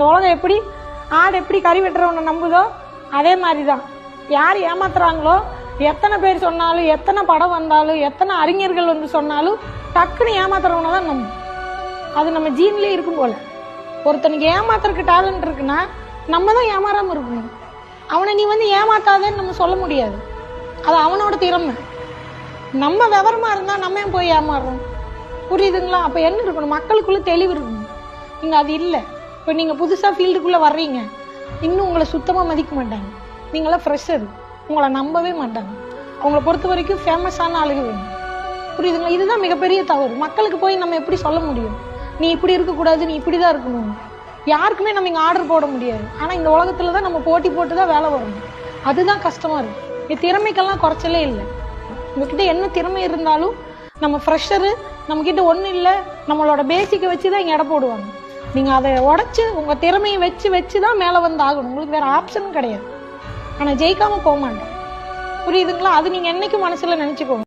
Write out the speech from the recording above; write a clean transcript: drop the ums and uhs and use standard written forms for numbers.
இந்த உலகம் எப்படி ஆடு எப்படி கறி வெட்டுறவனை நம்புதோ அதே மாதிரி தான். யார் ஏமாத்துறாங்களோ, எத்தனை பேர் சொன்னாலும், எத்தனை படம் வந்தாலும், எத்தனை அறிஞர்கள் வந்து சொன்னாலும் டக்குன்னு ஏமாத்துறவனை தான் நம்பும். அது நம்ம ஜீன்லேயே இருக்கும் போல. ஒருத்தனுக்கு ஏமாத்துறதுக்கு டேலண்ட் இருக்குன்னா நம்ம தான் ஏமாறாமல் இருக்கணும். அவனை நீ வந்து ஏமாத்தாதேன்னு நம்ம சொல்ல முடியாது. அது அவனோட திறமை. நம்ம விவரமா இருந்தா நம்ம ஏன் போய் ஏமாறுறோம்? புரியுதுங்களா? அப்ப என்ன இருக்கணும்? மக்களுக்குள்ள தெளிவு இருக்கணும். நீங்க அது இல்லை. இப்போ நீங்க புதுசா ஃபீல்டுக்குள்ள வர்றீங்க, இன்னும் உங்களை சுத்தமா மதிக்க மாட்டாங்க. நீங்களாம் ஃப்ரெஷர், உங்களை நம்பவே மாட்டாங்க. அவங்கள பொறுத்த வரைக்கும் ஃபேமஸான ஆளுங்க வேணும். புரியுதுங்களா? இதுதான் மிகப்பெரிய தவறு. மக்களுக்கு போய் நம்ம எப்படி சொல்ல முடியும் நீ இப்படி இருக்கக்கூடாது, நீ இப்படிதான் இருக்கணும்? யாருக்குமே நம்ம இங்க ஆர்டர் போட முடியாது. ஆனா இந்த உலகத்துல தான் நம்ம போட்டி போட்டு தான் வேலை வரணும். அதுதான் கஷ்டமா இருக்கு. இந்த திறமைக்கெல்லாம் குறைச்சலே இல்லை. உங்ககிட்ட என்ன திறமை இருந்தாலும் நம்ம ஃப்ரெஷரு, நம்ம கிட்ட ஒன்றும் இல்லை, நம்மளோட பேசிக்கை வச்சு தான் இங்கே எடை போடுவாங்க. நீங்கள் அதை உடச்சி உங்கள் திறமையை வச்சு தான் மேலே வந்து ஆகணும். உங்களுக்கு வேறு ஆப்ஷனும் கிடையாது. ஆனால் ஜெயிக்காமல் போக மாட்டேன். புரியுதுங்களா? அது நீங்கள் என்னைக்கும் மனசில் நினச்சிக்கோங்க.